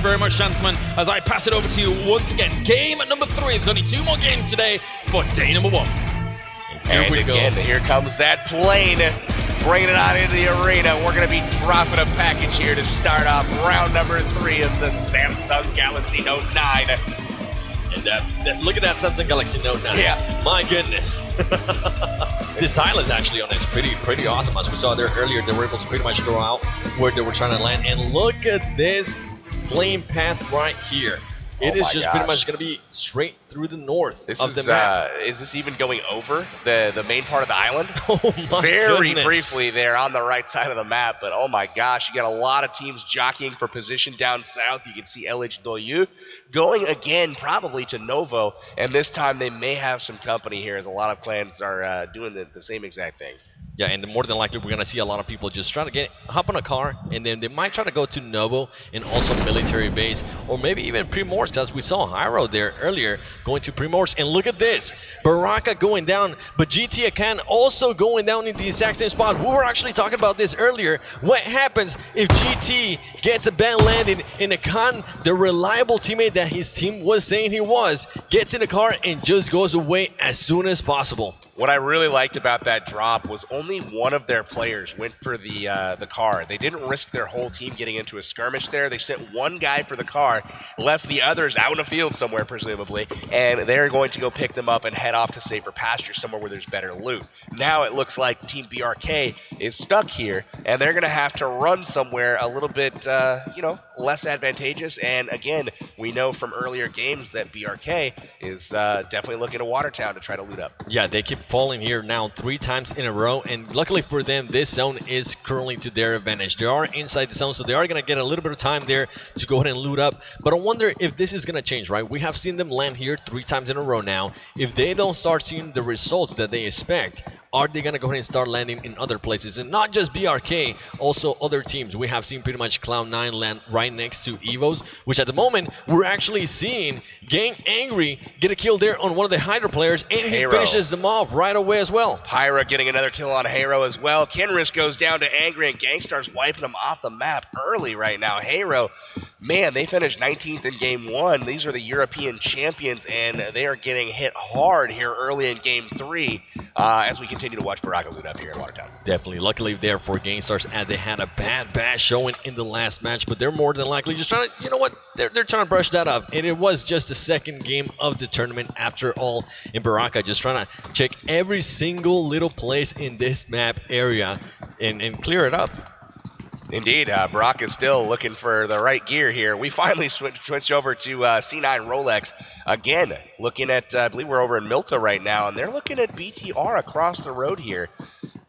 very much, gentlemen, as I pass it over to you once again. Game number 3. There's only 2 more games today for day number 1. And again, here comes that plane, bringing it on into the arena. We're going to be dropping a package here to start off round number 3 of the Samsung Galaxy Note 9. And look at that Samsung Galaxy Note 9. Yeah. My goodness. The silence actually on it is pretty awesome. As we saw there earlier, they were able to pretty much throw out where they were trying to land. And look at this plane path right here. It is just pretty much going to be straight through the north of the map. Is this even going over the main part of the island? Oh my Very goodness. briefly there on the right side of the map, but oh my gosh, you got a lot of teams jockeying for position down south. You can see LH going again probably to Novo, and this time they may have some company here as a lot of clans are doing the same exact thing. Yeah, and more than likely, we're going to see a lot of people just trying to hop on a car, and then they might try to go to Novo and also military base, or maybe even Primorsk, because we saw Hyro there earlier going to Primorsk. And look at this, Baraka going down, but GT Akan also going down in the exact same spot. We were actually talking about this earlier. What happens if GT gets a bad landing and Akan, the reliable teammate that his team was saying he was, gets in the car and just goes away as soon as possible? What I really liked about that drop was only one of their players went for the car. They didn't risk their whole team getting into a skirmish there. They sent one guy for the car, left the others out in a field somewhere, presumably, and they're going to go pick them up and head off to safer pasture somewhere where there's better loot. Now it looks like Team BRK is stuck here, and they're going to have to run somewhere a little bit, less advantageous. And again, we know from earlier games that BRK is definitely looking to Watertown to try to loot up. Yeah, they keep falling here now 3 times in a row, and luckily for them, this zone is currently to their advantage. They are inside the zone, so they are going to get a little bit of time there to go ahead and loot up. But I wonder if this is going to change, right? We have seen them land here 3 times in a row now. If they don't start seeing the results that they expect, are they going to go ahead and start landing in other places? And not just BRK, also other teams. We have seen pretty much Cloud9 land right next to Evos, which at the moment, we're actually seeing Gang Angry get a kill there on one of the Hydra players, and he finishes them off right away as well. Pyra getting another kill on Hero as well. Kenris goes down to Angry, and Gangstar's wiping him off the map early right now. Hero, man, they finished 19th in Game 1. These are the European champions, and they are getting hit hard here early in Game 3 as we continue to watch Baraka loot up here in Watertown. Definitely. Luckily there for Gangstar's, as they had a bad showing in the last match, but they're more than likely just trying to, you know what, they're trying to brush that off. And it was just the second game of the tournament after all, in Baraka, just trying to check every single little place in this map area and clear it up. Indeed, Baraka is still looking for the right gear here. We finally switched over to C9 Rolex. Again, looking at, I believe we're over in Milta right now, and they're looking at BTR across the road here.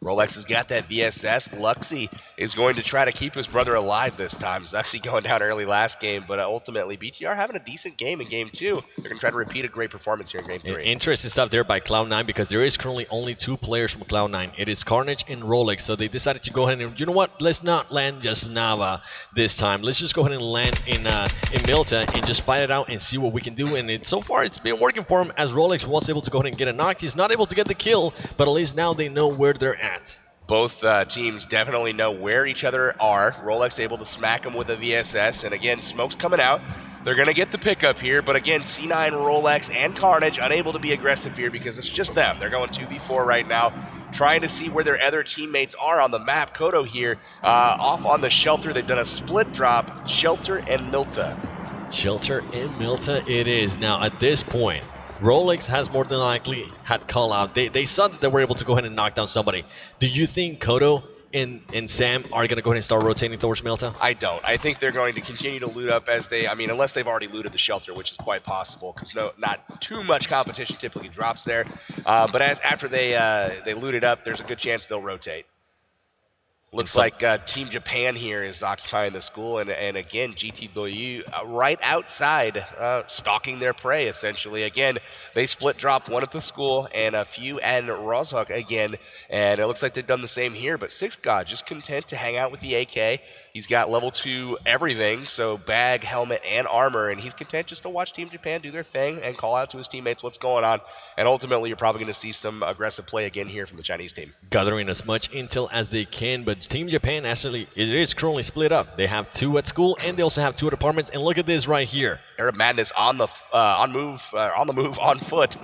Rolex has got that VSS. Luxy is going to try to keep his brother alive this time. He's actually going down early last game, but ultimately BTR having a decent game in Game 2. They're going to try to repeat a great performance here in Game 3. Interesting stuff there by Cloud9, because there is currently only 2 players from Cloud9. It is Carnage and Rolex, so they decided to go ahead and, you know what, let's not land just Nava this time. Let's just go ahead and land in Milta and just fight it out and see what we can do. And so far, it's been working for him, as Rolex was able to go ahead and get a knock. He's not able to get the kill, but at least now they know where they're at. Both teams definitely know where each other are. Rolex able to smack him with a VSS, and again, smoke's coming out. They're going to get the pickup here, but again, C9, Rolex, and Carnage unable to be aggressive here because it's just them. They're going 2v4 right now, trying to see where their other teammates are on the map. Kodo here, off on the Shelter. They've done a split drop, Shelter and Milta. Shelter and Milta it is. Now, at this point, Rolex has more than likely had call out. They saw that they were able to go ahead and knock down somebody. Do you think Kodo and Sam are going to go ahead and start rotating towards Milta? I don't. I think they're going to continue to loot up as they, unless they've already looted the Shelter, which is quite possible because not too much competition typically drops there. But after they loot it up, there's a good chance they'll rotate. Looks like Team Japan here is occupying the school, and again, GT Doyu right outside, stalking their prey, essentially. Again, they split dropped one at the school, and a few and Rozhok again, and it looks like they've done the same here, but Six God just content to hang out with the AK. He's got level 2 everything, so bag, helmet, and armor, and he's content just to watch Team Japan do their thing and call out to his teammates what's going on. And ultimately, you're probably going to see some aggressive play again here from the Chinese team. Gathering as much intel as they can, but Team Japan actually, it is currently split up. They have 2 at school, and they also have 2 at apartments. And look at this right here. Arab Madness on the move, on foot,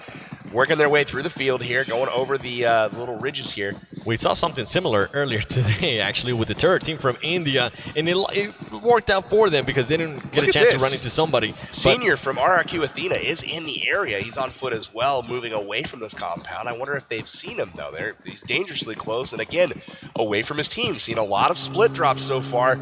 working their way through the field here, going over the little ridges here. We saw something similar earlier today, actually, with the Terror team from India, and it worked out for them because they didn't get a chance to run into somebody. Senior from RRQ Athena is in the area. He's on foot as well, moving away from this compound. I wonder if they've seen him, though. He's dangerously close, and again, away from his team. Seen a lot of split drops so far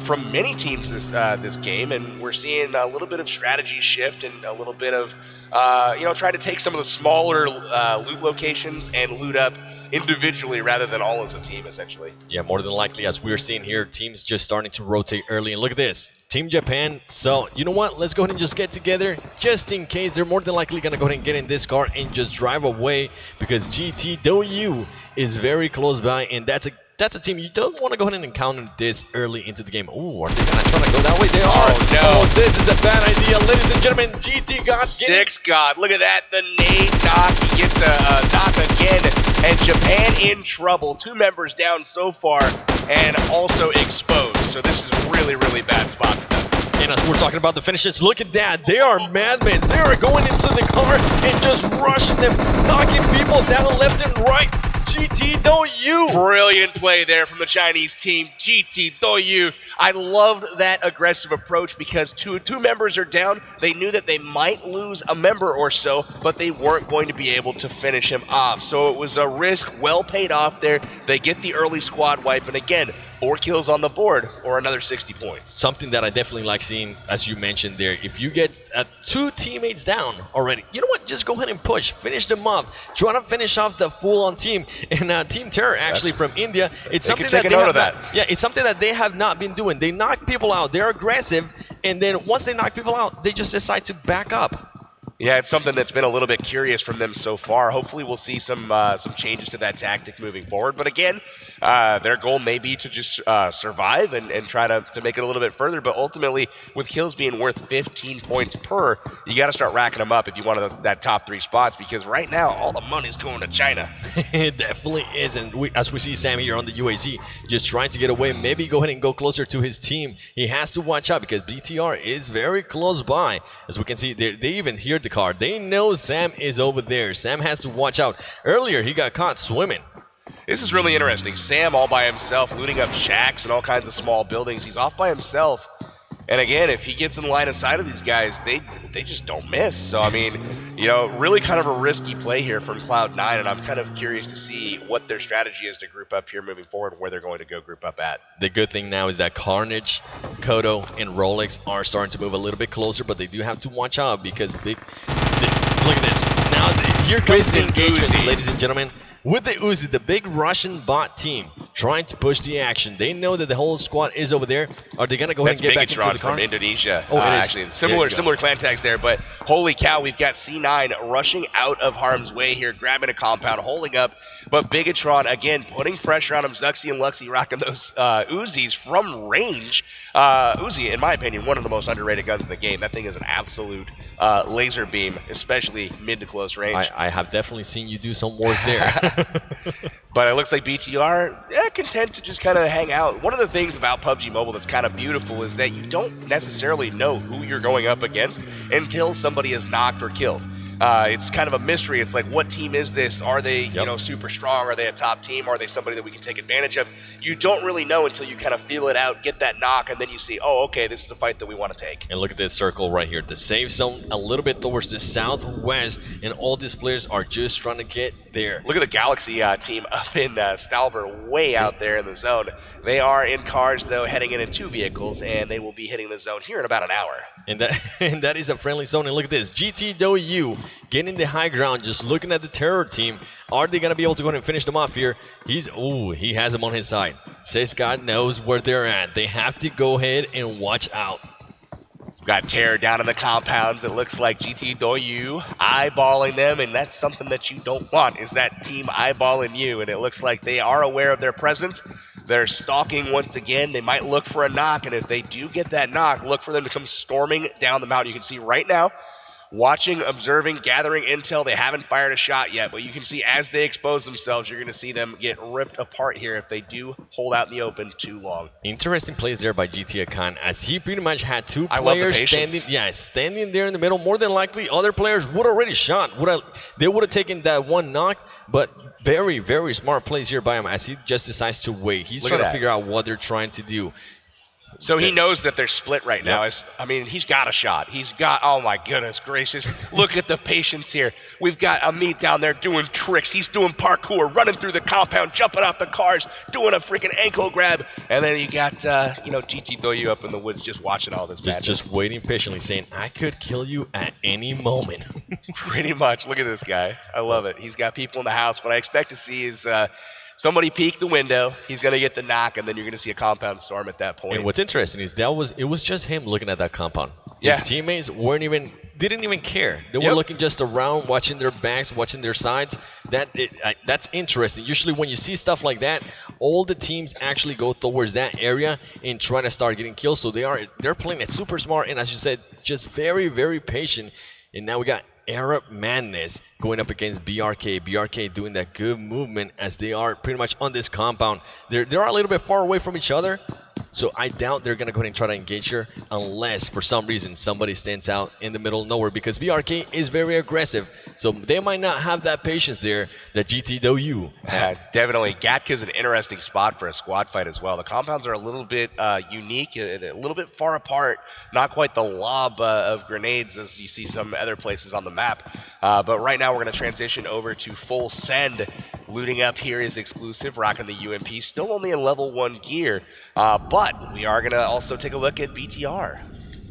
from many teams this game, and we're seeing a little bit of strategy shift and a little bit of trying to take some of the smaller loot locations and loot up individually rather than all as a team, essentially. Yeah, more than likely, as we're seeing here, teams just starting to rotate early. And look at this, Team Japan. So, you know what? Let's go ahead and just get together just in case. They're more than likely going to go ahead and get in this car and just drive away because GT Doyu is very close by, and that's a team you don't want to go ahead and encounter this early into the game. Ooh, are they going to try to go that way? They are. Oh, no. Oh, this is a bad idea. Ladies and gentlemen, GT God. Six God. Look at that. The nade knock. He gets a knock again, and Japan in trouble. 2 members down so far and also exposed. So this is a really, really bad spot for them. And as we're talking about the finishes, look at that. They are madmen. They are going into the car and just rushing them, knocking people down left and right. GT Doyu. Brilliant play there from the Chinese team. GT Doyu. I loved that aggressive approach because two members are down. They knew that they might lose a member or so, but they weren't going to be able to finish him off. So it was a risk well paid off there. They get the early squad wipe, and again, 4 kills on the board or another 60 points. Something that I definitely like seeing, as you mentioned there, if you get 2 teammates down already, you know what? Just go ahead and push, finish them off, try to finish off the full-on team. And Team Terror, actually from India, it's something that it's something that they have not been doing. They knock people out, they're aggressive, and then once they knock people out, they just decide to back up. Yeah, it's something that's been a little bit curious from them so far. Hopefully we'll see some changes to that tactic moving forward. But again, their goal may be to just survive and try to make it a little bit further. But ultimately, with kills being worth 15 points per, you got to start racking them up if you want that top 3 spots. Because right now, all the money's going to China. It definitely is. And as we see Sam here on the UAZ, just trying to get away, maybe go ahead and go closer to his team. He has to watch out because BTR is very close by. As we can see, they even hear the car. They know Sam is over there. Sam has to watch out. Earlier, he got caught swimming. This is really interesting. Sam all by himself, looting up shacks and all kinds of small buildings. He's off by himself. And again, if he gets in line of sight of these guys, they just don't miss. So, I mean, really kind of a risky play here from Cloud9, and I'm kind of curious to see what their strategy is to group up here moving forward and where they're going to go group up at. The good thing now is that Carnage, Kodo, and Rolex are starting to move a little bit closer, but they do have to watch out because look at this. Now, here comes the engagement, ladies and gentlemen. With the Uzi, the big Russian bot team trying to push the action. They know that the whole squad is over there. Are they going to go ahead and get back into the car? From Indonesia. Oh, it is. Actually, similar clan tags there, but holy cow, we've got C9 rushing out of harm's way here, grabbing a compound, holding up. But Bigatron, again, putting pressure on him. Zuxi and Luxi rocking those Uzis from range. Uzi, in my opinion, one of the most underrated guns in the game. That thing is an absolute laser beam, especially mid to close range. I have definitely seen you do some work there. But it looks like BTR, content to just kind of hang out. One of the things about PUBG Mobile that's kind of beautiful is that you don't necessarily know who you're going up against until somebody is knocked or killed. It's kind of a mystery. It's like, what team is this? Are they, super strong? Are they a top team? Are they somebody that we can take advantage of? You don't really know until you kind of feel it out, get that knock, and then you see, oh, okay, this is a fight that we want to take. And look at this circle right here. The safe zone a little bit towards the southwest, and all these players are just trying to get there. Look at the Galaxy team up in Stalber, way out there in the zone. They are in cars, though, heading in 2 vehicles, and they will be hitting the zone here in about an hour. And that is a friendly zone. And look at this. GT Doyu getting the high ground, just looking at the Terror team. Are they going to be able to go ahead and finish them off here? He has them on his side. Says God knows where they're at. They have to go ahead and watch out. Got Terror down in the compounds. It looks like GT Doyu eyeballing them, and that's something that you don't want, is that team eyeballing you. And it looks like they are aware of their presence. They're stalking once again. They might look for a knock, and if they do get that knock, look for them to come storming down the mountain. You can see right now, watching, observing, gathering intel. They haven't fired a shot yet, but you can see as they expose themselves, you're going to see them get ripped apart here if they do hold out in the open too long. Interesting plays there by GT Akan, as he pretty much had two players standing there in the middle. More than likely, other players would have already shot. They would have taken that one knock, but very, very smart plays here by him as he just decides to wait. He's trying to figure out what they're trying to do. So he knows that they're split right now. I mean, he's got a shot. He's got, oh my goodness gracious. Look at the patience here. We've got Amit down there doing tricks. He's doing parkour, running through the compound, jumping off the cars, doing a freaking ankle grab. And then you got, GT Doyu up in the woods just watching all this madness. Just waiting patiently, saying, I could kill you at any moment. Pretty much. Look at this guy. I love it. He's got people in the house. What I expect to see is somebody peek the window, he's going to get the knock, and then you're going to see a compound storm at that point. And what's interesting is it was just him looking at that compound. Yeah. His teammates didn't even care. They were looking just around, watching their backs, watching their sides. That's interesting. Usually when you see stuff like that, all the teams actually go towards that area and try to start getting kills. So they're playing it super smart, and as you said, just very, very patient. And now we got Arab Madness going up against BRK. BRK doing that good movement as they are pretty much on this compound. They're a little bit far away from each other, so I doubt they're going to go ahead and try to engage here unless for some reason somebody stands out in the middle of nowhere, because BRK is very aggressive. So they might not have that patience there that GT Doyu. Yeah, definitely. Gatka's an interesting spot for a squad fight as well. The compounds are a little bit unique, a little bit far apart, not quite the lob of grenades as you see some other places on the map. But right now we're going to transition over to full send. Looting up here is exclusive, rocking the UMP, still only in level 1 gear. But we are going to also take a look at BTR.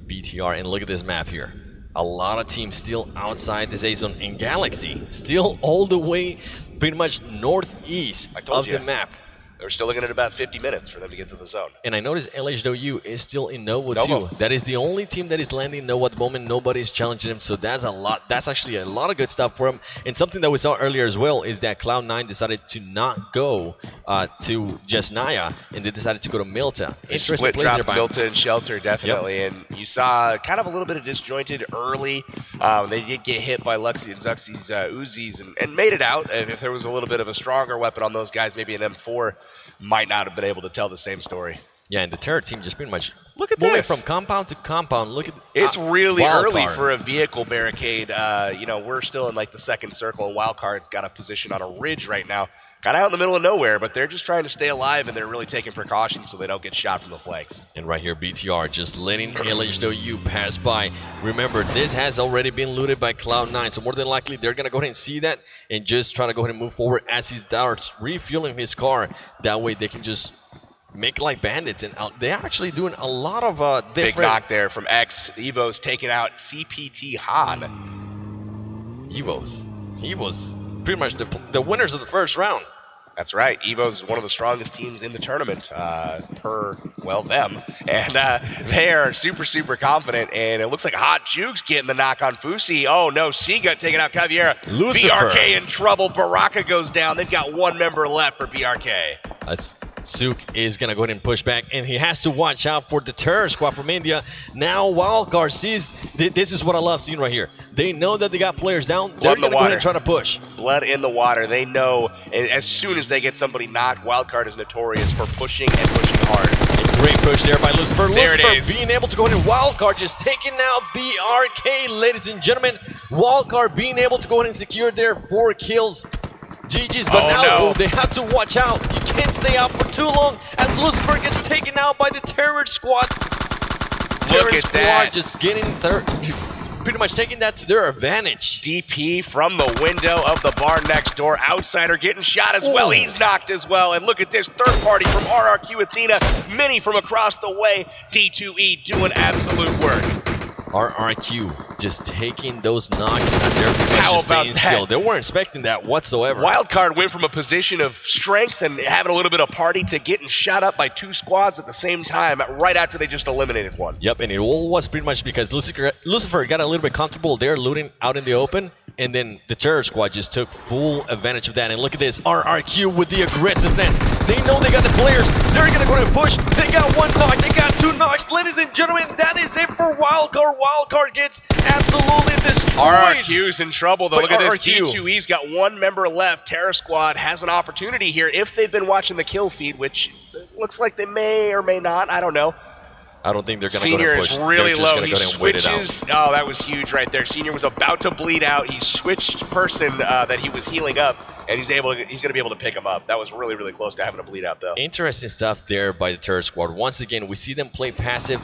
BTR, and look at this map here. A lot of teams still outside this A zone, and Galaxy still all the way pretty much northeast of the map. They're still looking at about 50 minutes for them to get to the zone. And I noticed LHW is still in Nova too. That is the only team that is landing Nova at the moment. Nobody's challenging him, so that's a lot. That's actually a lot of good stuff for him. And something that we saw earlier as well is that Cloud9 decided to not go to just Naya, and they decided to go to Milta. Interesting split plays drop there Milta and Shelter, definitely. And you saw kind of a little bit of disjointed early. They did get hit by Luxy and Zuxy's Uzis and made it out. If there was a little bit of a stronger weapon on those guys, maybe an M4, might not have been able to tell the same story. Yeah, and the Terror team just pretty much moving this from compound to compound. Look at it's really early for a vehicle barricade. We're still in like the second circle, and Wildcard's got a position on a ridge right now, kind of out in the middle of nowhere, but they're just trying to stay alive, and they're really taking precautions so they don't get shot from the flanks. And right here, BTR just letting LHW pass by. Remember, this has already been looted by Cloud9, so more than likely they're going to go ahead and see that and just try to go ahead and move forward as he starts refueling his car. That way they can just make like bandits, and they're actually doing a lot of different... Big knock there from X. Evo's taking out CPT Han. Evo's pretty much the winners of the first round. That's right. Evo's one of the strongest teams in the tournament, them. And they are super, super confident. And it looks like Hot Juke's getting the knock on Fusi. Oh, no. Siga taking out Caviera. Lucifer. BRK in trouble. Baraka goes down. They've got one member left for BRK. Sook is going to go ahead and push back, and he has to watch out for the terror squad from India. Now Wildcard sees, this is what I love seeing right here. They know that they got players down. They're going to go ahead and try to push. Blood in the water. They know, and as soon as they get somebody knocked, Wildcard is notorious for pushing and pushing hard. A great push there by Lucifer. There Lucifer it is. Being able to go ahead and Wildcard just taking out BRK, ladies and gentlemen. Wildcard being able to go ahead and secure their 4 kills. GG's, but now they have to watch out. You can't stay out for too long as Lucifer gets taken out by the terror squad. Terror squad just getting pretty much taking that to their advantage. DP from the window of the bar next door. Outsider getting shot as well. He's knocked as well. And look at this third party from RRQ Athena. Mini from across the way. D2E doing absolute work. RRQ just taking those knocks as they're pretty much just staying still. They weren't expecting that whatsoever. Wildcard went from a position of strength and having a little bit of party to getting shot up by 2 squads at the same time right after they just eliminated one. Yep, and it all was pretty much because Lucifer got a little bit comfortable there looting out in the open, And then the Terror Squad just took full advantage of that. And look at this, RRQ with the aggressiveness. They know they got the players. They're going to go ahead and push. They got one knock. They got two knocks. Ladies and gentlemen, that is it for Wildcard. Wildcard gets absolutely destroyed. RRQ's in trouble, though. But Look at this. RRQ. G2E's got one member left. Terror Squad has an opportunity here if they've been watching the kill feed, which looks like they may or may not. I don't know. I don't think they're going to go ahead and push. Senior is really They're just low. gonna He go ahead and wait it out. switches. Oh, that was huge right there. Senior was about to bleed out. He switched person that he was healing up, and he's going to be able to pick him up. That was really, really close to having a bleed out, though. Interesting stuff there by the Terror Squad. Once again, we see them play passive.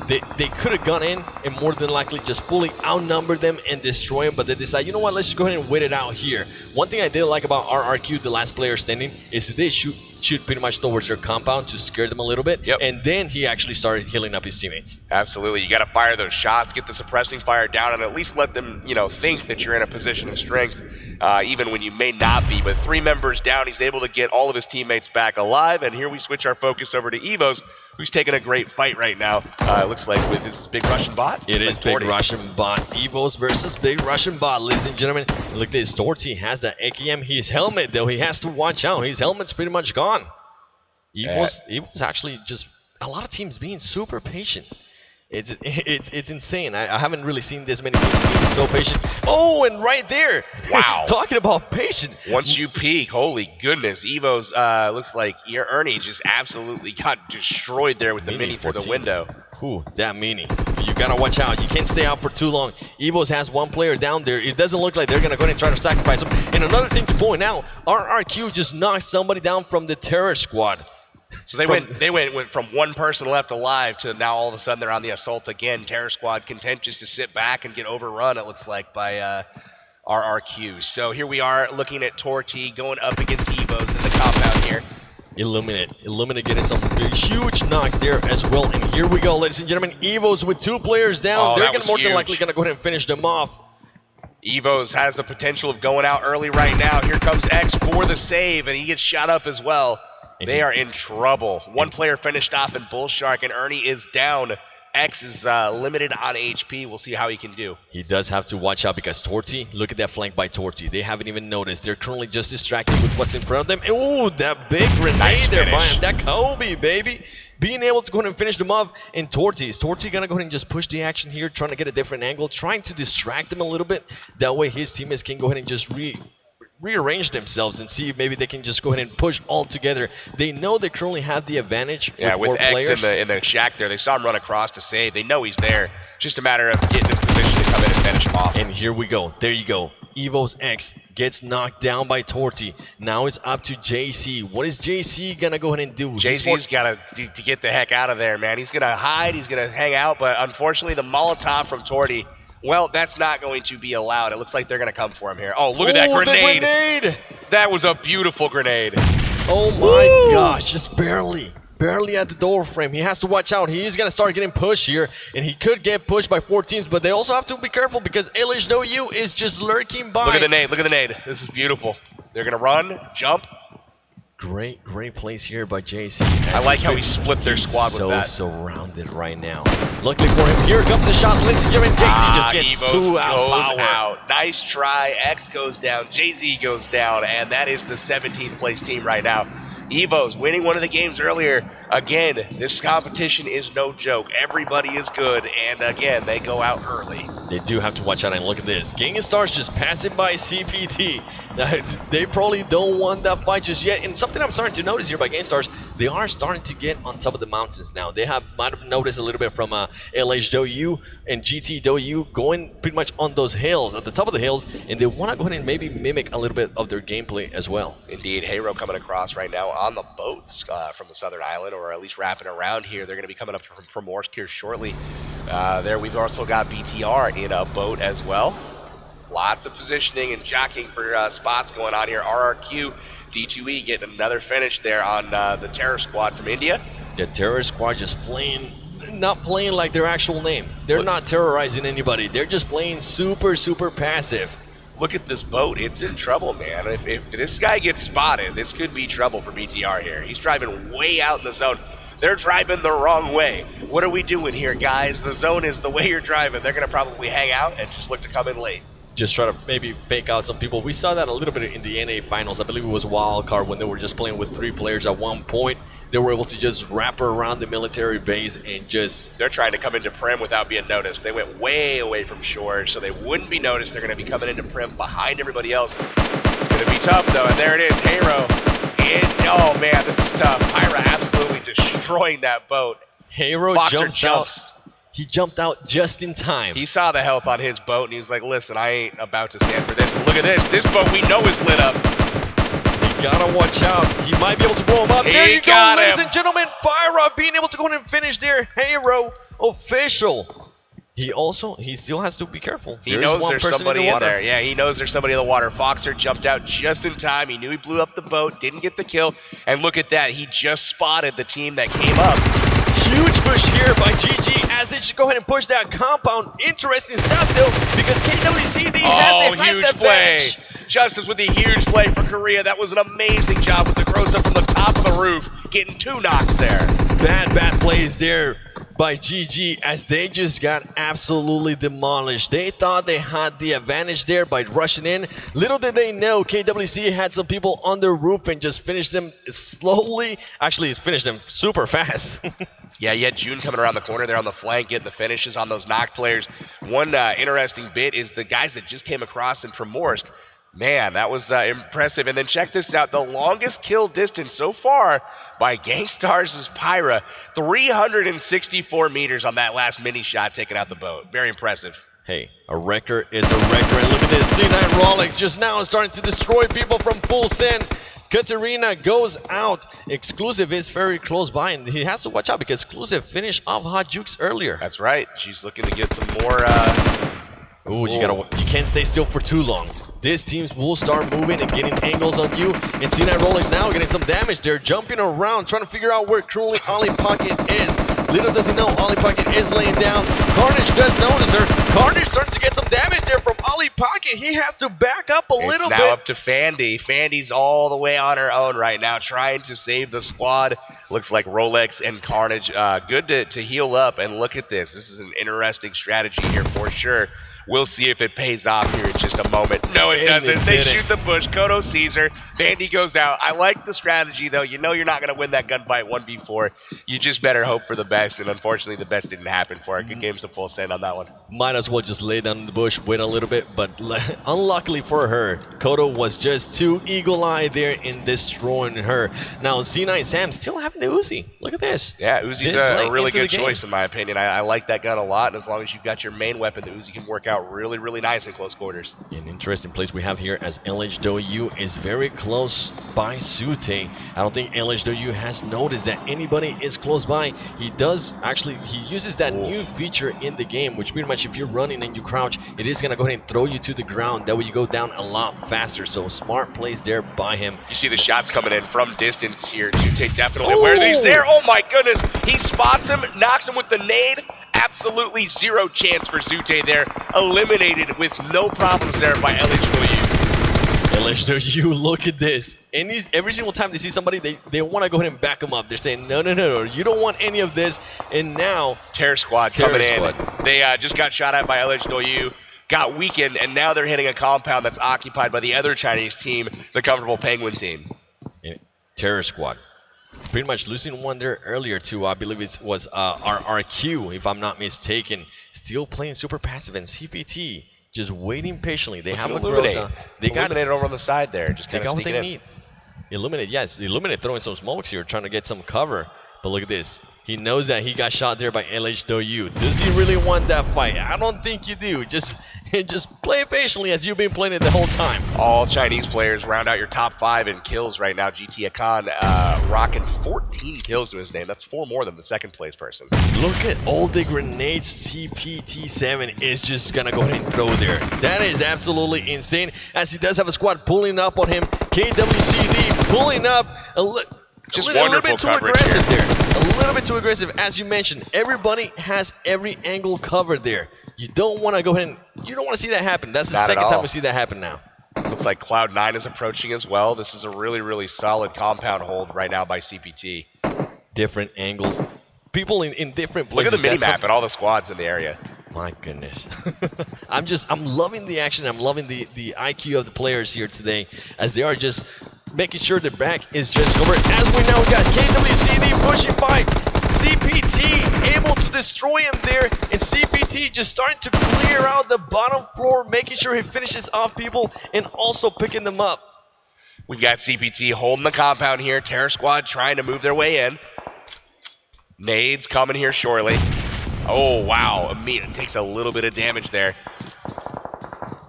They could have gone in and more than likely just fully outnumbered them and destroy them, but they decide, you know what, let's just go ahead and wait it out here. One thing I did like about RRQ, the last player standing, is they shoot pretty much towards their compound to scare them a little bit, Yep. and then he actually started healing up his teammates. Absolutely. You got to fire those shots, get the suppressing fire down, and at least let them, think that you're in a position of strength, even when you may not be. But 3 members down, he's able to get all of his teammates back alive, and here we switch our focus over to Evos, who's taking a great fight right now. It looks like with his big Russian bot. It is Big Torty. Russian Bot. Evos versus Big Russian Bot, ladies and gentlemen. Look at this, Torty has that AKM. His helmet, though, he has to watch out. His helmet's pretty much gone. Evos actually just, a lot of teams being super patient. It's insane. I haven't really seen this many teams being so patient. Oh, and right there. Wow. Talking about patient. Once you peek, holy goodness, Evo's looks like your Ernie just absolutely got destroyed there with the mini for the 14. window. Ooh, that mini. You gotta watch out. You can't stay out for too long. Evos has one player down there. It doesn't look like they're gonna go ahead and try to sacrifice him. And another thing to point out, RRQ just knocked somebody down from the Terror Squad. So they went from one person left alive to now all of a sudden they're on the assault again. Terror Squad content just to sit back and get overrun, it looks like, by RRQ. So here we are looking at Torty going up against Evos in the compound here. Illuminate getting some huge knocks there as well. And here we go, ladies and gentlemen. Evos with 2 players down. Oh, They're that was more than huge. likely going to go ahead and finish them off. Evos has the potential of going out early right now. Here comes X for the save, and he gets shot up as well. They are in trouble. One player finished off in Bull Shark, and Ernie is down. X is limited on HP. We'll see how he can do. He does have to watch out because Torty, look at that flank by Torty. They haven't even noticed. They're currently just distracted with what's in front of them. Ooh, that big grenade Nice there by finish. him. That Kobe, baby. Being able to go ahead and finish them off. And Torty, is Torty going to go ahead and just push the action here, trying to get a different angle, trying to distract them a little bit. That way his teammates can go ahead and just rearrange themselves and see if maybe they can just go ahead and push all together. They know they currently have the advantage with 4 X players. in the shack there. They saw him run across to save. They know he's there. Just a matter of getting in position to come in and finish him off. And here we go. There you go. Evos X gets knocked down by Torty. Now it's up to JC. What is JC going to go ahead and do? JC's got to get the heck out of there, man. He's going to hide. He's going to hang out. But unfortunately, the Molotov from Torty, well, that's not going to be allowed. It looks like they're going to come for him here. Oh, look at that grenade. The grenade. That was a beautiful grenade. Oh my gosh, just barely at the door frame. He has to watch out. He's going to start getting pushed here, and he could get pushed by 4 teams, but they also have to be careful because LHW is just lurking by. Look at the nade. Look at the nade. This is beautiful. They're going to run, jump. Great plays here by JC. I like how he split their squad with that. So surrounded right now. Luckily for him, here comes the shots. Ladies and gentlemen, JC just gets Evos 2 out goes power. out. Nice try. X goes down. JZ goes down. And that is the 17th place team right now. Evos winning one of the games earlier. Again, this competition is no joke. Everybody is good. And again, they go out early. They do have to watch out, and look at this. Gang of Stars just passing by CPT. They probably don't want that fight just yet. And something I'm starting to notice here by Gang Stars, they are starting to get on top of the mountains now. They might have noticed a little bit from LHW and GTW going pretty much on those hills, at the top of the hills, and they want to go ahead and maybe mimic a little bit of their gameplay as well. Indeed, Hero coming across right now on the boats from the southern island, or at least wrapping around here. They're going to be coming up from Primorsk here shortly. There we've also got BTR in a boat as well. Lots of positioning and jockeying for spots going on here. RRQ, D2E getting another finish there on the Terror Squad from India. The Terror Squad just not playing like their actual name. They're not terrorizing anybody. They're just playing super passive. Look at this boat. It's in trouble, man. If this guy gets spotted, this could be trouble for BTR here. He's driving way out in the zone. They're driving the wrong way. What are we doing here, guys? The zone is the way you're driving. They're going to probably hang out and just look to come in late. just try to maybe fake out some people. We saw that a little bit in the NA finals. I believe it was Wildcard when they were just playing with 3 players at one point. They were able to just wrap around the military base and just... They're trying to come into Prim without being noticed. They went way away from shore, so they wouldn't be noticed. They're going to be coming into Prim behind everybody else. It's going to be tough, though, and there it is, Hero. Oh, man, this is tough. Pyra absolutely destroying that boat. Hero jumps out. He jumped out just in time. He saw the health on his boat, and he was like, listen, I ain't about to stand for this. And look at this. This boat we know is lit up. You gotta watch out. He might be able to blow him up. There you go, ladies and gentlemen. Pyra being able to go in and finish their Hero official. He still has to be careful. He knows there's somebody in there. Yeah, he knows there's somebody in the water. Foxer jumped out just in time. He knew he blew up the boat, didn't get the kill. And look at that. He just spotted the team that came up. Huge push here by GG as they just go ahead and push that compound. Interesting stuff, though, because KWCD has the huge play. Justice with a huge play for Korea. That was an amazing job with the gross up from the top of the roof, getting 2 knocks there. Bad plays there by GG as they just got absolutely demolished. They thought they had the advantage there by rushing in. Little did they know KWC had some people on the roof and just finished them slowly. Actually, finished them super fast. Yeah, you had June coming around the corner there on the flank, getting the finishes on those knock players. One interesting bit is the guys that just came across in Primorsk. Man, that was impressive. And then check this out. The longest kill distance so far by Gangstars' Pyra. 364 meters on that last mini shot taking out the boat. Very impressive. Hey, a record is a record. And look at this. C9 Rolex just now starting to destroy people from full send. Katarina goes out. Exclusive is very close by, and he has to watch out because Exclusive finished off Hot Jukes earlier. That's right. She's looking to get some more... Ooh, you can't stay still for too long. These teams will start moving and getting angles on you. And C9 Rolex now getting some damage. They're jumping around, trying to figure out where currently Ollie Pocket is. Little does he know, Ollie Pocket is laying down. Carnage does notice her. Carnage starting to get some damage there from Ollie Pocket. He has to back up a little bit. It's now up to Fandy. Fandy's all the way on her own right now, trying to save the squad. Looks like Rolex and Carnage good to heal up. And look at this. This is an interesting strategy here for sure. We'll see if it pays off here in just a moment. No, it doesn't. They shoot the bush. Kodo sees her. Vandy goes out. I like the strategy, though. You know you're not going to win that gunfight 1v4. You just better hope for the best, and unfortunately, the best didn't happen for her. Good game to full send on that one. Might as well just lay down in the bush, wait a little bit, but unluckily for her, Kodo was just too eagle-eyed there in destroying her. Now, C9 Sam still having the Uzi. Look at this. Yeah, Uzi's a really good choice, in my opinion. I like that gun a lot, and as long as you've got your main weapon, the Uzi can work out really, really nice in close quarters. An interesting place we have here as LHW is very close by Sute. I don't think LHW has noticed that anybody is close by. He uses that new feature in the game, which pretty much if you're running and you crouch, it is going to go ahead and throw you to the ground. That way you go down a lot faster. So smart plays there by him. You see the shots coming in from distance here. Sute definitely where he's there. Oh my goodness. He spots him, knocks him with the nade. Absolutely zero chance for Zute there. Eliminated with no problems there by LHW. LHW, look at this. And every single time they see somebody, they want to go ahead and back them up. They're saying, no, you don't want any of this. And now, Terror Squad coming in. They just got shot at by LHW, got weakened, and now they're hitting a compound that's occupied by the other Chinese team, the Comfortable Penguin team. Yeah. Terror Squad. Pretty much losing one there earlier too. I believe it was RRQ, if I'm not mistaken. Still playing super passive, and CPT just waiting patiently. They have a Groza. They got Illuminate over on the side there. Just kind of what they in. need. Illuminate, yes. Illuminate throwing some smokes here, trying to get some cover. But look at this. He knows that he got shot there by LHW. Does he really want that fight? I don't think you do. Just play patiently as you've been playing it the whole time. All Chinese players round out your top 5 in kills right now. GT Akan rocking 14 kills to his name. That's 4 more than the second place person. Look at all the grenades CPT7 is just going to go ahead and throw there. That is absolutely insane, as he does have a squad pulling up on him. KWCD pulling up a little bit too aggressive there. A little bit too aggressive, as you mentioned. Everybody has every angle covered there. You don't want to go ahead and you don't want to see that happen. That's the second time we see that happen now. Looks like Cloud9 is approaching as well. This is a really, really solid compound hold right now by CPT. Different angles. People in different places. Look at the mini-map and all the squads in the area. My goodness. I'm loving the action. I'm loving the IQ of the players here today as they are just making sure their back is just covered. As we now got KWCD pushing by CPT, able to destroy him there, and CPT just starting to clear out the bottom floor, making sure he finishes off people and also picking them up. We've got CPT holding the compound here. Terror Squad trying to move their way in. Nades coming here shortly. Oh, wow. Amit takes a little bit of damage there.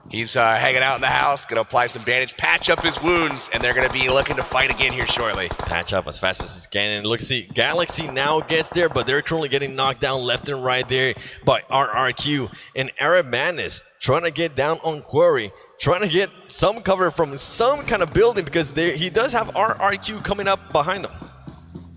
He's hanging out in the house, going to apply some bandage, patch up his wounds, and they're going to be looking to fight again here shortly. Patch up as fast as he can. And look, see, Galaxy now gets there, but they're currently getting knocked down left and right there by RRQ. And Arab Madness trying to get down on Quarry, trying to get some cover from some kind of building because he does have RRQ coming up behind them.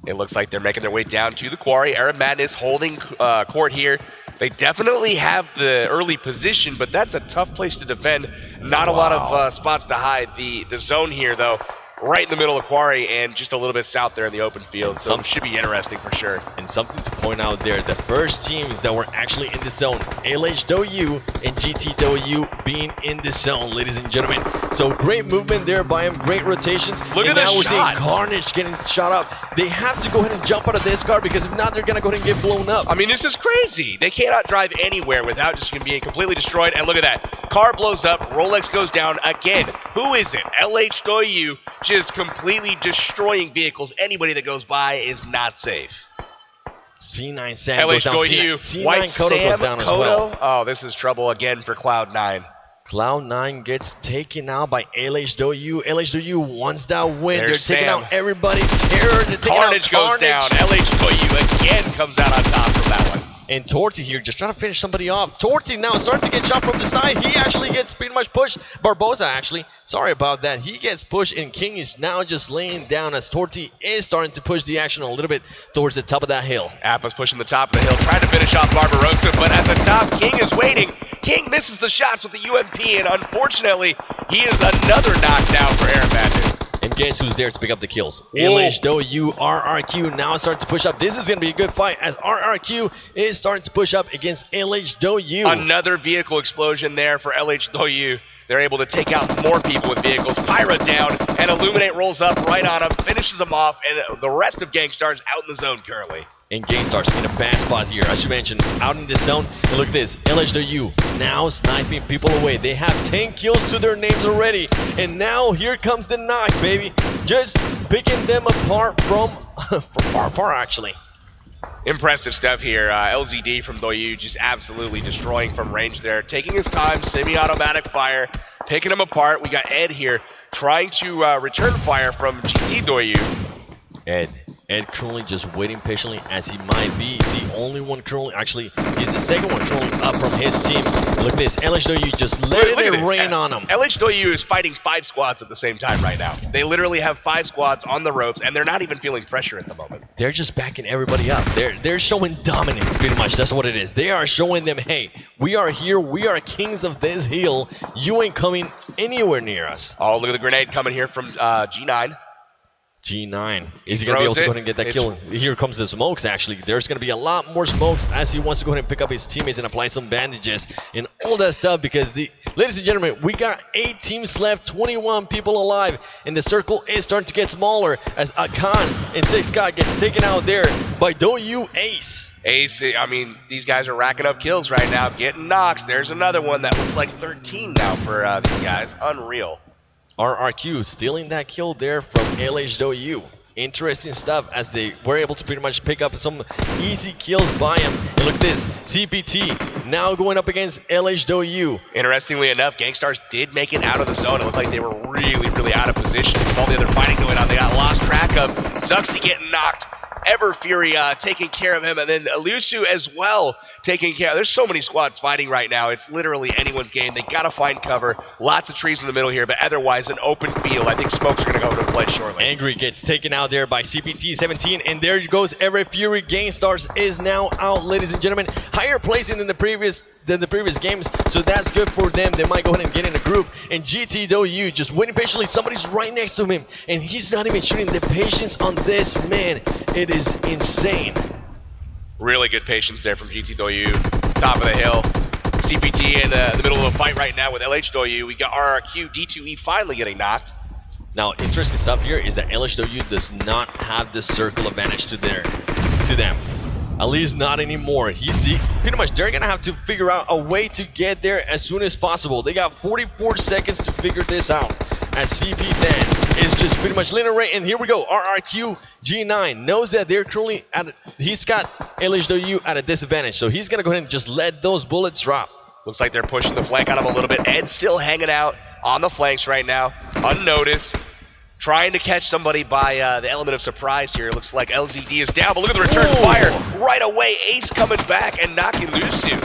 It looks like they're making their way down to the Quarry. Arab Madness holding court here. They definitely have the early position, but that's a tough place to defend. Not a lot of spots to hide. The zone here, though, right in the middle of Quarry and just a little bit south there in the open field. So should be interesting for sure. And something to point out there, the first teams that were actually in the zone, LHW and GTW being in the zone, ladies and gentlemen. So great movement there by him, great rotations. Look at that this we're shot. seeing Carnage getting shot up. They have to go ahead and jump out of this car because if not, they're going to go ahead and get blown up. I mean, this is crazy. They cannot drive anywhere without just being completely destroyed. And look at that. Car blows up. Rolex goes down again. Who is it? LHW just completely destroying vehicles. Anybody that goes by is not safe. C9 Sam goes down. LHW, C9 White Kodo Sam, goes down as Kodo. well. Oh, this is trouble again for Cloud9. Cloud9 gets taken out by LHW. LHW wants that win. There's They're taking Sam. out everybody. Terror. Carnage goes down. LHW again comes out on top from that one. And Torty here just trying to finish somebody off. Torty now starting to get shot from the side. He actually gets pretty much pushed. Barbosa actually. Sorry about that. He gets pushed and King is now just laying down as Torty is starting to push the action a little bit towards the top of that hill. Appa's pushing the top of the hill, trying to finish off Barbarossa, but at the top, King is waiting. King misses the shots with the UMP, and unfortunately, he is another knockdown for Arab Madness. And guess who's there to pick up the kills? Whoa. LHW, RRQ now starting to push up. This is going to be a good fight as RRQ is starting to push up against LHW. Another vehicle explosion there for LHW. They're able to take out more people with vehicles. Pyra down, and Illuminate rolls up right on him, finishes him off, and the rest of Gangstar's out in the zone currently. And Gangstar's in a bad spot here. As you mentioned, out in the zone. And look at this, LHW now sniping people away. They have 10 kills to their names already. And now here comes the knock, baby. Just picking them apart from far apart, actually. Impressive stuff here. LZD from Doyu just absolutely destroying from range there. Taking his time, semi-automatic fire, picking them apart. We got Ed here trying to return fire from GT Doyu. Ed currently just waiting patiently as he might be the only one currently, actually, he's the second one currently up from his team. Look at this, LHW just letting it rain on him. LHW is fighting 5 squads at the same time right now. They literally have 5 squads on the ropes, and they're not even feeling pressure at the moment. They're just backing everybody up. They're showing dominance, pretty much. That's what it is. They are showing them, hey, we are here. We are kings of this hill. You ain't coming anywhere near us. Oh, look at the grenade coming here from G9. G9. Is he going to be able to go ahead and get that kill? Here comes the smokes, actually. There's going to be a lot more smokes as he wants to go ahead and pick up his teammates and apply some bandages and all that stuff because, ladies and gentlemen, we got 8 teams left, 21 people alive, and the circle is starting to get smaller as Akan and 6 Scott gets taken out there by Doyu Ace. Ace, I mean, these guys are racking up kills right now, getting knocks. There's another one that looks like 13 now for these guys. Unreal. RRQ stealing that kill there from LHW. Interesting stuff as they were able to pretty much pick up some easy kills by him. And look at this, CPT now going up against LHW. Interestingly enough, Gangstars did make it out of the zone. It looked like they were really out of position with all the other fighting going on. They got lost track of. Zuxi getting knocked. Ever Fury taking care of him, and then Elusu as well taking care. There's so many squads fighting right now. It's literally anyone's game. They got to find cover. Lots of trees in the middle here, but otherwise an open field. I think smokes are going to go to play shortly. Angry gets taken out there by CPT-17, and there goes Ever Fury. Gangstar's is now out, ladies and gentlemen. Higher placing than the previous games, so that's good for them. They might go ahead and get in a group. And GTW just waiting patiently. Somebody's right next to him, and he's not even shooting. The patience on this man, it is insane. Really good patience there from GT Doyu. top of the hill. CPT in the middle of a fight right now with LHW. We got RRQ, D2E finally getting knocked. Now, interesting stuff here is that LHW does not have the circle advantage to them. At least not anymore. Pretty much, they're gonna have to figure out a way to get there as soon as possible. They got 44 seconds to figure this out. As CP then is just pretty much leaning right, and here we go. RRQ G9 knows that they're currently he's got LHW at a disadvantage, so he's gonna go ahead and just let those bullets drop. Looks like they're pushing the flank on him a little bit. Ed's still hanging out on the flanks right now, unnoticed. Trying to catch somebody by the element of surprise here. Looks like LZD is down, but look at the return fire right away. Ace coming back and knocking Lucio.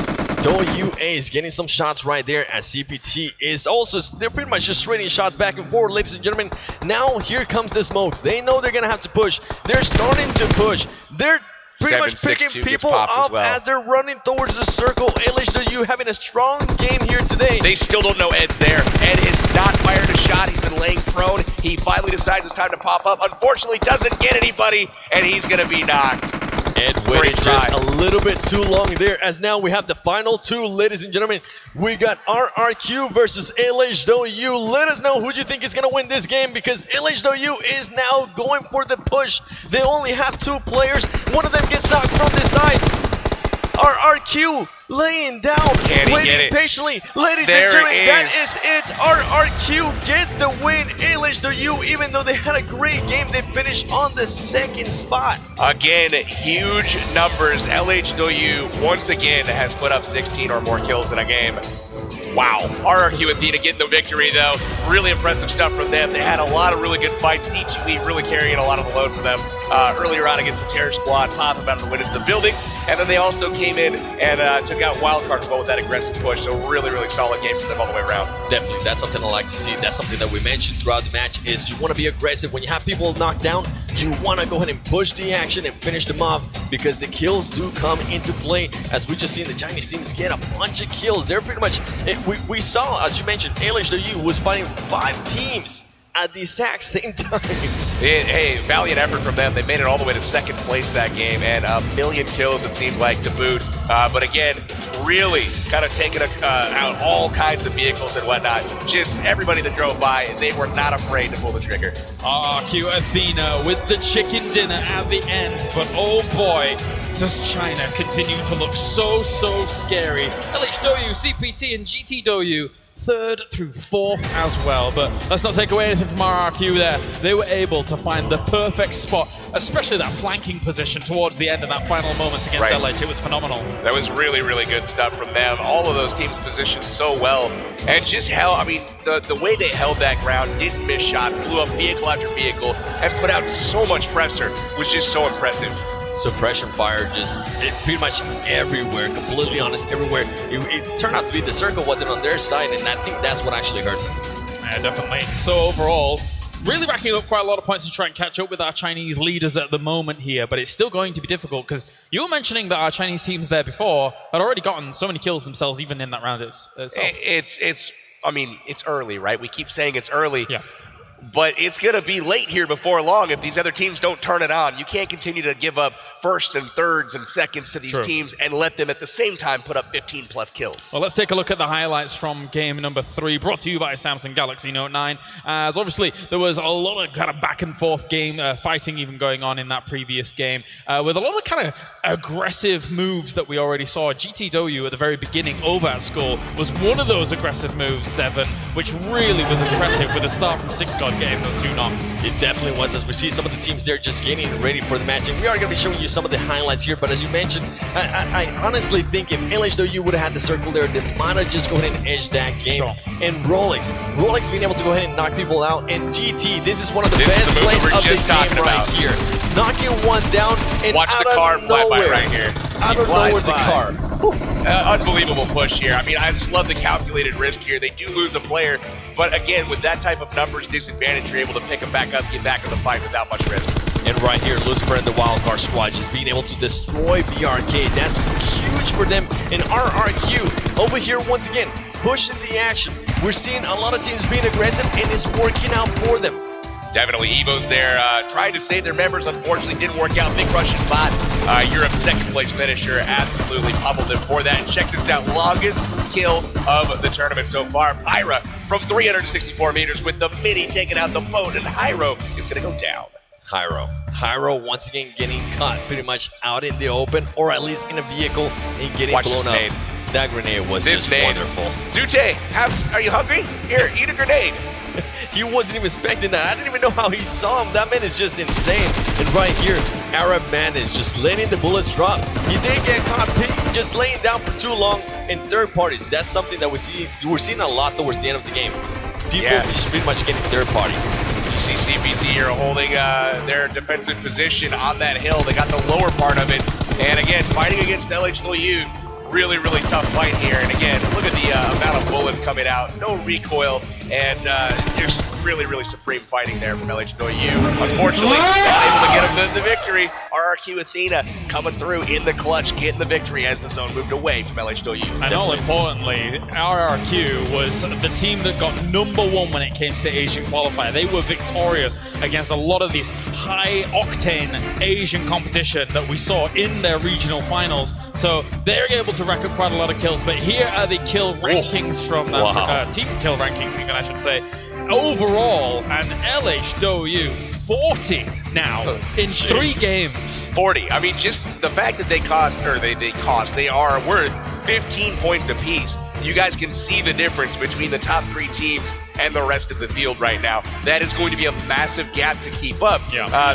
WA is getting some shots right there as CPT is also, they're pretty much just trading shots back and forth, ladies and gentlemen. Now here comes the smokes. They know they're gonna have to push. They're starting to push. They're pretty much picking people up as they're running towards the circle. LHW having a strong game here today. They still don't know Ed's there. Ed has not fired a shot. He's been laying prone. He finally decides it's time to pop up. Unfortunately, doesn't get anybody, and he's going to be knocked. Ed waited just a little bit too long there, as now we have the final two, ladies and gentlemen. We got RRQ versus LHW. Let us know who you think is going to win this game, because LHW is now going for the push. They only have two players. One of them gets knocked from the side. RRQ laying down, waiting patiently. Ladies and gentlemen, that is it. RRQ gets the win. LHW, even though they had a great game, they finished on the second spot. Again, huge numbers. LHW, once again, has put up 16 or more kills in a game. Wow. RRQ Athena getting the victory, though. Really impressive stuff from them. They had a lot of really good fights. D2E really carrying a lot of the load for them. Earlier on against the Terror Squad, Pop about to win into the buildings. And then they also came in and took out Wildcard as well with that aggressive push. So really, really solid game for them all the way around. Definitely. That's something I like to see. That's something that we mentioned throughout the match is you want to be aggressive. When you have people knocked down, you want to go ahead and push the action and finish them off, because the kills do come into play. As we just seen the Chinese teams get a bunch of kills. They're pretty much, we saw, as you mentioned, LHW was fighting 5 teams at the exact same time. Hey, valiant effort from them. They made it all the way to second place that game, and a million kills, it seemed like, to boot. But again, really kind of taking out all kinds of vehicles and whatnot. Just everybody that drove by, they were not afraid to pull the trigger. RRQ Athena with the chicken dinner at the end, but oh boy, does China continue to look so scary. LHW, CPT, and GTW 3rd through 4th as well, but let's not take away anything from RRQ there. They were able to find the perfect spot, especially that flanking position towards the end and that final moments against LH. It was phenomenal. That was really, really good stuff from them. All of those teams positioned so well, and just how, I mean, the way they held that ground, didn't miss shots, blew up vehicle after vehicle, and put out so much pressure, was just so impressive. Suppression fire just pretty much everywhere, completely honest, everywhere. It turned out to be the circle wasn't on their side, and I think that's what actually hurt them. Yeah, definitely. So overall, really racking up quite a lot of points to try and catch up with our Chinese leaders at the moment here, but it's still going to be difficult, because you were mentioning that our Chinese teams there before had already gotten so many kills themselves, even in that round itself. I mean, it's early, right? We keep saying it's early. Yeah. But it's going to be late here before long if these other teams don't turn it on. You can't continue to give up firsts and thirds and seconds to these teams and let them at the same time put up 15+ kills. Well, let's take a look at the highlights from game number 3, brought to you by Samsung Galaxy Note 9. As obviously there was a lot of kind of back and forth game fighting even going on in that previous game, with a lot of kind of aggressive moves that we already saw. GTW at the very beginning over at Skull was one of those aggressive moves, 7, which really was impressive with a start from 6God getting those 2 knocks. It definitely was, as we see some of the teams there just getting ready for the match. And we are going to be showing you some of the highlights here, but as you mentioned, I honestly think if LHW would have had the circle there, they might have just go ahead and edge that game. And Rolex being able to go ahead and knock people out, and GT, this is one of the best plays of the game right here. Knocking one down, and watch the car fly by right here. Out of nowhere, the car. Unbelievable push here. I mean, I just love the calculated risk here. They do lose a player, but again, with that type of numbers disadvantage, you're able to pick them back up, get back in the fight without much risk. And right here, Lucifer and the Wildcard squad just being able to destroy BRK. That's huge for them. And RRQ over here once again, pushing the action. We're seeing a lot of teams being aggressive, and it's working out for them. Definitely. Evo's there trying to save their members. Unfortunately, didn't work out. Big Russian bot. Europe's second place finisher absolutely pummeled him for that. Check this out. Longest kill of the tournament so far. Pyra from 364 meters with the mini taking out the boat, and Hyro is going to go down. Hyro once again getting caught pretty much out in the open, or at least in a vehicle and getting Watch blown this up. nade. That grenade was This just nade. wonderful. Zute, are you hungry? Here, eat a grenade. He wasn't even expecting that. I didn't even know how he saw him. That man is just insane. And right here, Arab man is just letting the bullets drop. He did get caught just laying down for too long in third parties. That's something that we're seeing a lot towards the end of the game. People just pretty much getting third party. You see CPT here holding their defensive position on that hill. They got the lower part of it. And again, fighting against LHW, really, really tough fight here. And again, look at the amount of bullets coming out. No recoil, and just really, really supreme fighting there from LHW. Unfortunately, not able to get them the victory. RRQ Athena coming through in the clutch, getting the victory as the zone moved away from LHW. And all importantly, RRQ was the team that got #1 when it came to the Asian qualifier. They were victorious against a lot of these high-octane Asian competition that we saw in their regional finals. So they're able to rack up quite a lot of kills. But here are the kill rankings from team kill rankings, even I should say. Overall, and LHW 40 now in 3 games. 40. I mean, just the fact that they are worth 15 points apiece. You guys can see the difference between the top 3 teams and the rest of the field right now. That is going to be a massive gap to keep up.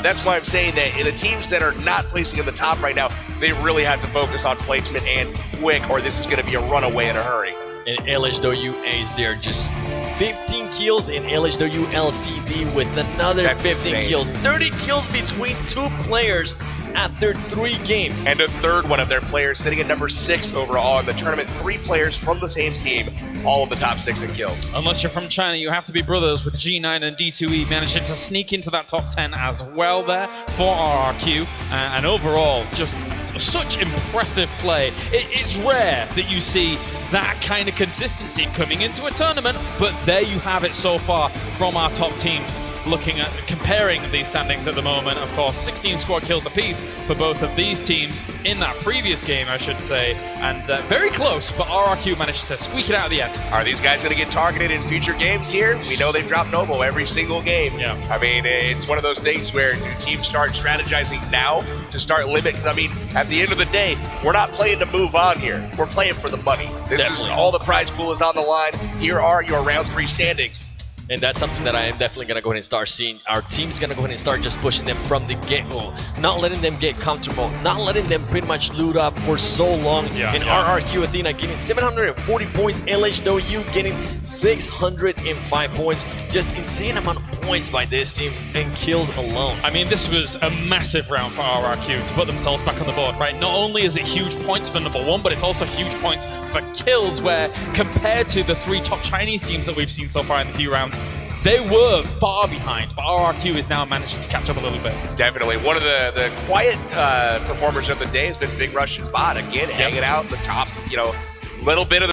That's why I'm saying that in the teams that are not placing in the top right now, they really have to focus on placement and quick, or this is going to be a runaway in a hurry. And LHW A's there, just 15 kills in LHW LCD with another 15 insane. kills. 30 kills between 2 players after 3 games. And a third one of their players sitting at number 6 overall in the tournament. 3 players from the same team, all of the top 6 in kills. Unless you're from China, you have to be brothers with G9 and D2E managing to sneak into that top 10 as well there for RRQ. And overall, just such impressive play. It's rare that you see that kind of consistency coming into a tournament, but there you have it so far from our top teams. Looking at comparing these standings at the moment, of course, 16 squad kills apiece for both of these teams in that previous game, I should say, and very close, but RRQ managed to squeak it out at the end. Are these guys going to get targeted in future games here? We know they've dropped Noble every single game. I mean, it's one of those things where do teams start strategizing now to start limiting? I mean, at the end of the day, we're not playing to move on here. We're playing for the money. This is all the prize pool is on the line. Here are your round 3 standings. And that's something that I am definitely going to go ahead and start seeing. Our team's going to go ahead and start just pushing them from the get-go. Not letting them get comfortable. Not letting them pretty much loot up for so long. And RRQ Athena getting 740 points. LHW getting 605 points. Just insane amount of points by these teams and kills alone. I mean, this was a massive round for RRQ to put themselves back on the board, right? Not only is it huge points for #1, but it's also huge points for kills, where compared to the 3 top Chinese teams that we've seen so far in the few rounds, they were far behind, but RRQ is now managing to catch up a little bit. Definitely. One of the quiet performers of the day has been Big Russian Bot. Again, hanging out in the top, little bit of the